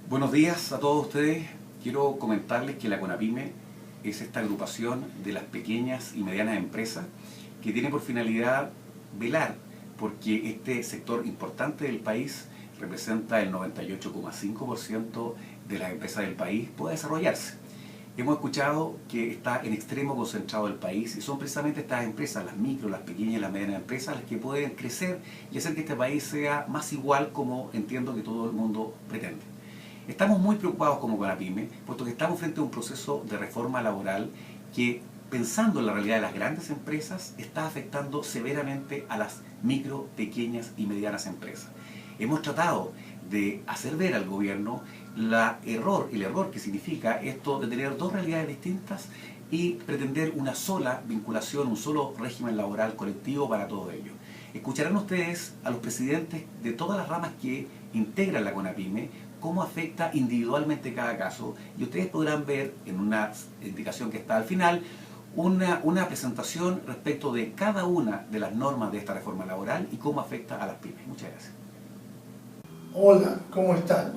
Buenos días a todos ustedes. Quiero comentarles que la CONAPYME es esta agrupación de las pequeñas y medianas empresas que tiene por finalidad velar porque este sector importante del país representa el 98,5% de las empresas del país pueda desarrollarse. Hemos escuchado que está en extremo concentrado el país y son precisamente estas empresas, las micro, las pequeñas y las medianas empresas, las que pueden crecer y hacer que este país sea más igual como entiendo que todo el mundo pretende. Estamos muy preocupados como CONAPYME, puesto que estamos frente a un proceso de reforma laboral que, pensando en la realidad de las grandes empresas, está afectando severamente a las micro, pequeñas y medianas empresas. Hemos tratado de hacer ver al gobierno el error que significa esto de tener dos realidades distintas y pretender una sola vinculación, un solo régimen laboral colectivo para todo ello. Escucharán ustedes a los presidentes de todas las ramas que integran la CONAPYME cómo afecta individualmente cada caso, y ustedes podrán ver en una indicación que está al final una presentación respecto de cada una de las normas de esta reforma laboral y cómo afecta a las pymes. Muchas gracias. Hola, ¿cómo están?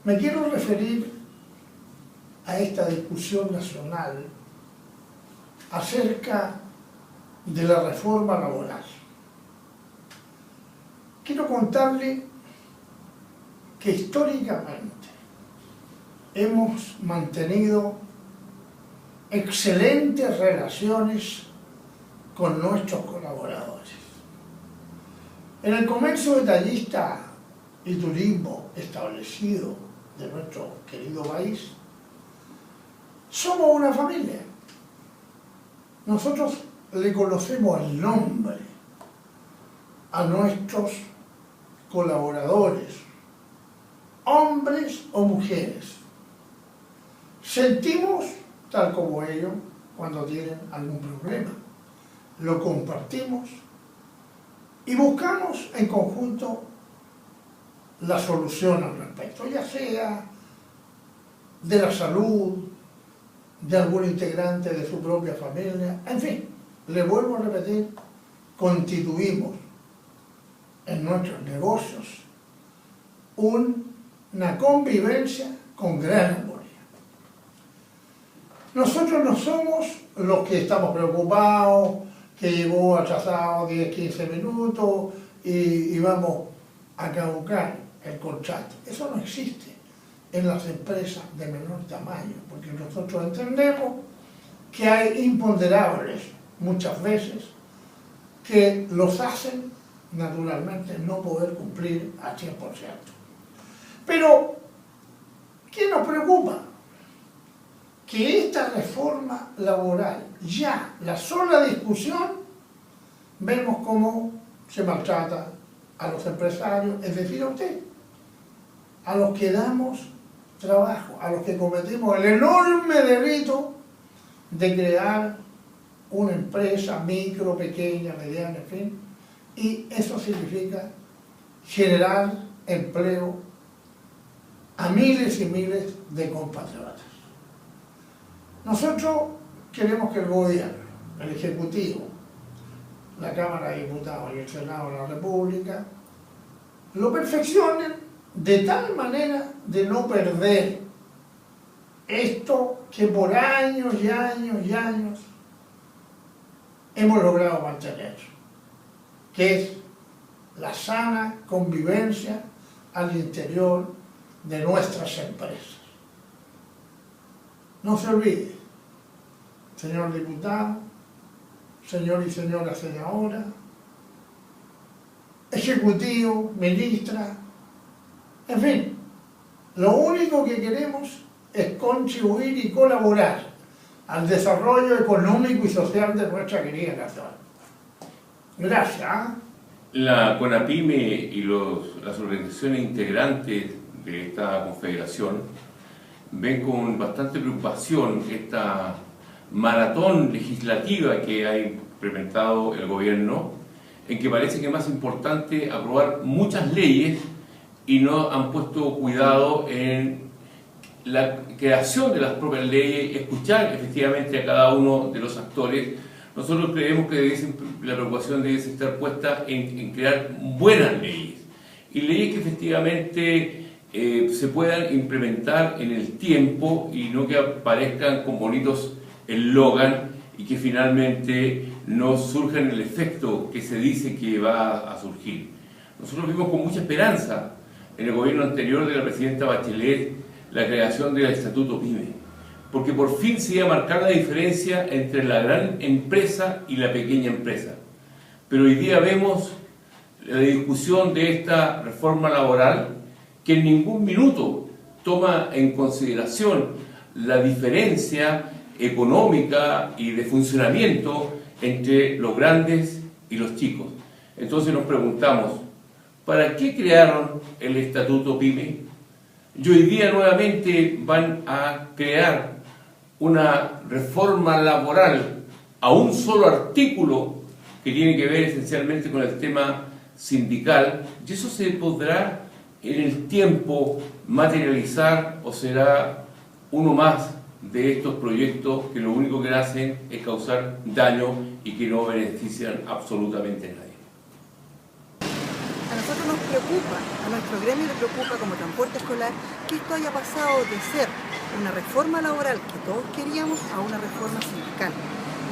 Me quiero referir a esta discusión nacional acerca de la reforma laboral. Quiero contarle que históricamente hemos mantenido excelentes relaciones con nuestros colaboradores. En el comercio detallista y turismo establecido de nuestro querido país, somos una familia. Nosotros le conocemos el nombre a nuestros colaboradores, hombres o mujeres. Sentimos tal como ellos cuando tienen algún problema. Lo compartimos y buscamos en conjunto la solución al respecto, ya sea de la salud, de algún integrante de su propia familia, en fin, le vuelvo a repetir, constituimos en nuestros negocios una convivencia con gran armonía. Nosotros no somos los que estamos preocupados, que llegó atrasado 10-15 minutos y vamos a caducar el contrato. Eso no existe en las empresas de menor tamaño, porque nosotros entendemos que hay imponderables muchas veces que los hacen naturalmente no poder cumplir al 100%. Pero, ¿qué nos preocupa? Que esta reforma laboral, ya la sola discusión, vemos cómo se maltrata a los empresarios, es decir, a usted, a los que damos trabajo, a los que cometimos el enorme delito de crear una empresa micro, pequeña, mediana, en fin, y eso significa generar empleo a miles y miles de compatriotas. Nosotros queremos que el gobierno, el Ejecutivo, la Cámara de Diputados y el Senado de la República lo perfeccionen de tal manera de no perder esto que por años y años y años hemos logrado mantener, que es la sana convivencia al interior de nuestras empresas. No se olvide, señor diputado, señor y señora senadora, ejecutivo, ministra, en fin, lo único que queremos es contribuir y colaborar al desarrollo económico y social de nuestra querida nación. Gracias. La CONAPYME y las organizaciones integrantes de esta confederación ven con bastante preocupación esta maratón legislativa que ha implementado el gobierno, en que parece que es más importante aprobar muchas leyes y no han puesto cuidado en la creación de las propias leyes y escuchar efectivamente a cada uno de los actores. Nosotros creemos que la preocupación debe estar puesta en crear buenas leyes y leyes que efectivamente se puedan implementar en el tiempo y no que aparezcan con bonitos eslogan y que finalmente no surjan el efecto que se dice que va a surgir. Nosotros vimos con mucha esperanza en el gobierno anterior de la presidenta Bachelet la creación del Estatuto PYME, porque por fin se iba a marcar la diferencia entre la gran empresa y la pequeña empresa. Pero hoy día vemos la discusión de esta reforma laboral que en ningún minuto toma en consideración la diferencia económica y de funcionamiento entre los grandes y los chicos. Entonces nos preguntamos, ¿para qué crearon el Estatuto PYME? Y hoy día nuevamente van a crear una reforma laboral a un solo artículo que tiene que ver esencialmente con el tema sindical, y eso se podrá en el tiempo materializar o será uno más de estos proyectos que lo único que hacen es causar daño y que no benefician absolutamente a nadie. A nosotros nos preocupa, a nuestro gremio le preocupa como transporte escolar que esto haya pasado de ser una reforma laboral que todos queríamos a una reforma sindical.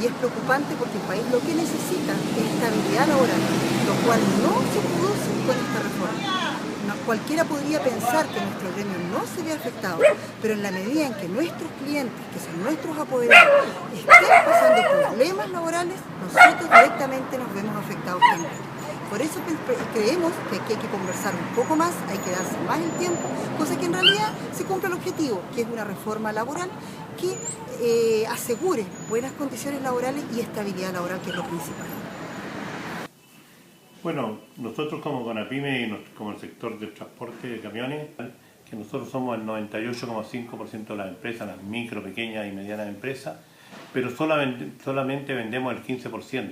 Y es preocupante porque el país lo que necesita es estabilidad laboral, lo cual no se produce con esta reforma. Cualquiera podría pensar que nuestro gremio no se ve afectado, pero en la medida en que nuestros clientes, que son nuestros apoderados, estén pasando problemas laborales, nosotros directamente nos vemos afectados también. Por eso creemos que aquí hay que conversar un poco más, hay que darse más el tiempo, cosa que en realidad se cumple el objetivo, que es una reforma laboral que asegure buenas condiciones laborales y estabilidad laboral, que es lo principal. Bueno, nosotros como CONAPYME y como el sector del transporte de camiones, que nosotros somos el 98,5% de las empresas, las micro, pequeñas y medianas empresas, pero solamente vendemos el 15%.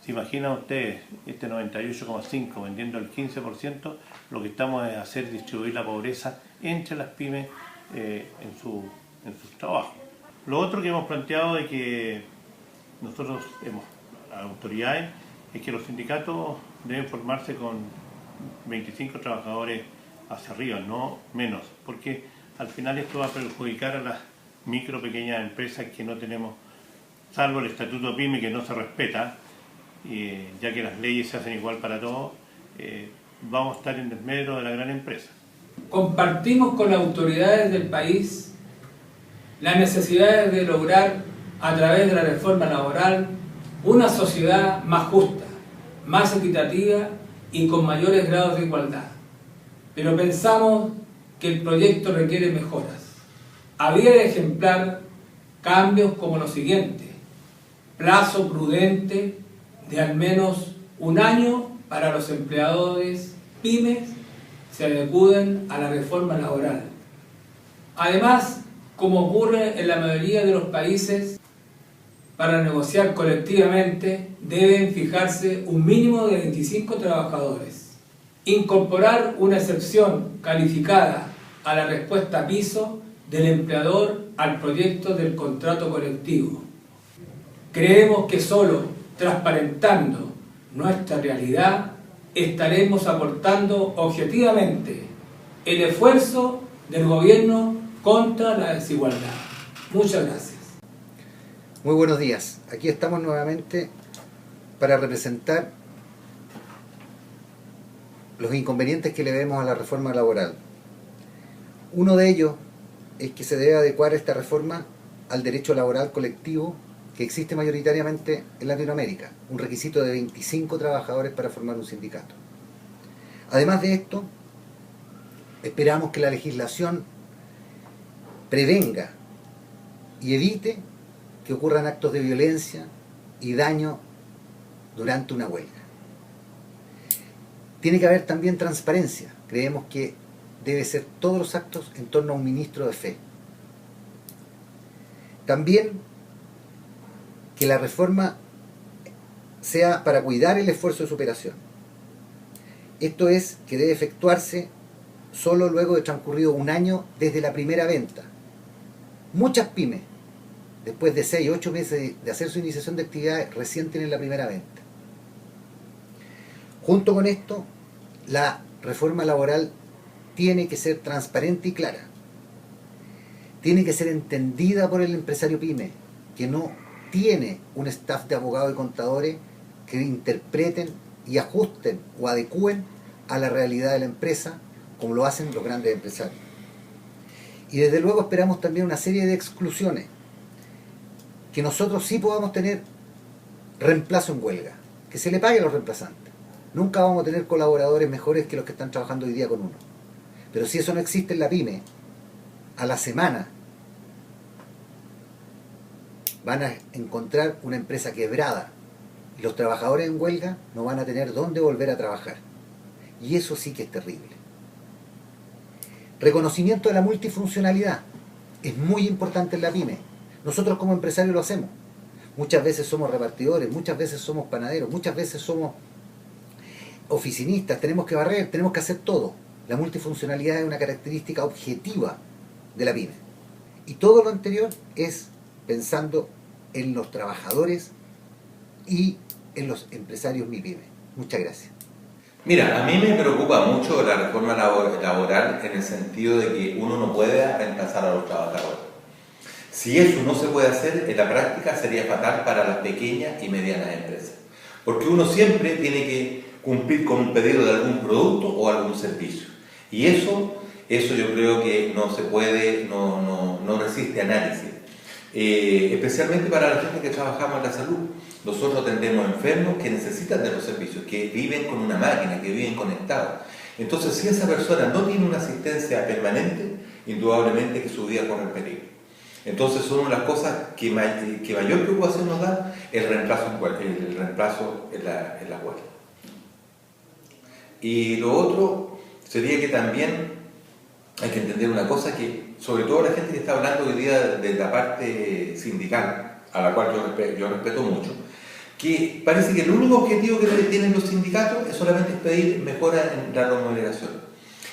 ¿Se imaginan ustedes este 98,5% vendiendo el 15%? Lo que estamos es hacer distribuir la pobreza entre las pymes en sus trabajos. Lo otro que hemos planteado de que nosotros las autoridades es que los sindicatos deben formarse con 25 trabajadores hacia arriba, no menos, porque al final esto va a perjudicar a las micro, pequeñas empresas que no tenemos, salvo el Estatuto PYME que no se respeta, ya que las leyes se hacen igual para todos, vamos a estar en desmedro de la gran empresa. Compartimos con las autoridades del país las necesidades de lograr, a través de la reforma laboral, una sociedad más justa, más equitativa y con mayores grados de igualdad. Pero pensamos que el proyecto requiere mejoras. Habría de ejemplar cambios como los siguientes: plazo prudente de al menos un año para los empleadores pymes se adecúen a la reforma laboral. Además, como ocurre en la mayoría de los países, para negociar colectivamente deben fijarse un mínimo de 25 trabajadores. Incorporar una excepción calificada a la respuesta piso del empleador al proyecto del contrato colectivo. Creemos que solo transparentando nuestra realidad estaremos aportando objetivamente el esfuerzo del gobierno contra la desigualdad. Muchas gracias. Muy buenos días. Aquí estamos nuevamente para representar los inconvenientes que le vemos a la reforma laboral. Uno de ellos es que se debe adecuar esta reforma al derecho laboral colectivo que existe mayoritariamente en Latinoamérica, un requisito de 25 trabajadores para formar un sindicato. Además de esto, esperamos que la legislación prevenga y evite que ocurran actos de violencia y daño durante una huelga. Tiene que haber también transparencia. Creemos que debe ser todos los actos en torno a un ministro de fe. También que la reforma sea para cuidar el esfuerzo de superación. Esto es que debe efectuarse solo luego de transcurrido un año desde la primera venta. Muchas pymes, después de 6 o 8 meses de hacer su iniciación de actividades, recién tienen la primera venta. Junto con esto, la reforma laboral tiene que ser transparente y clara. Tiene que ser entendida por el empresario pyme, que no tiene un staff de abogados y contadores que interpreten y ajusten o adecúen a la realidad de la empresa como lo hacen los grandes empresarios. Y desde luego esperamos también una serie de exclusiones, que nosotros sí podamos tener reemplazo en huelga, que se le pague a los reemplazantes. Nunca vamos a tener colaboradores mejores que los que están trabajando hoy día con uno. Pero si eso no existe en la pyme, a la semana van a encontrar una empresa quebrada y los trabajadores en huelga no van a tener dónde volver a trabajar. Y eso sí que es terrible. Reconocimiento de la multifuncionalidad es muy importante en la pyme. Nosotros como empresarios lo hacemos. Muchas veces somos repartidores, muchas veces somos panaderos, muchas veces somos oficinistas, tenemos que barrer, tenemos que hacer todo. La multifuncionalidad es una característica objetiva de la pyme. Y todo lo anterior es pensando en los trabajadores y en los empresarios MIPYME. Muchas gracias. Mira, a mí me preocupa mucho la reforma laboral en el sentido de que uno no puede reemplazar a los trabajadores. Si eso no se puede hacer, en la práctica sería fatal para las pequeñas y medianas empresas. Porque uno siempre tiene que cumplir con un pedido de algún producto o algún servicio. Y eso yo creo que no se puede, no resiste análisis. Especialmente para la gente que trabajamos en la salud. Nosotros atendemos enfermos que necesitan de los servicios, que viven con una máquina, que viven conectados. Entonces, si esa persona no tiene una asistencia permanente, indudablemente que su vida corre en peligro. Entonces, son una de las cosas que mayor preocupación nos da el reemplazo en la huelga. Y lo otro sería que también hay que entender una cosa, que sobre todo la gente que está hablando hoy día de la parte sindical, a la cual yo respeto mucho, que parece que el único objetivo que tienen los sindicatos es solamente pedir mejora en la remuneración.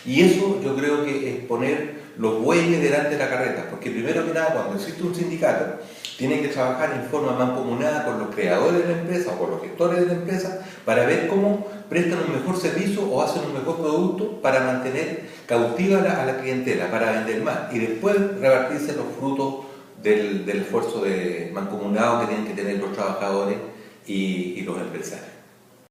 Y eso yo creo que es poner los bueyes delante de la carreta, porque primero que nada, cuando existe un sindicato, tienen que trabajar en forma mancomunada con los creadores de la empresa o con los gestores de la empresa para ver cómo prestan un mejor servicio o hacen un mejor producto para mantener cautiva a la clientela, para vender más y después repartirse los frutos del esfuerzo mancomunado que tienen que tener los trabajadores y los empresarios.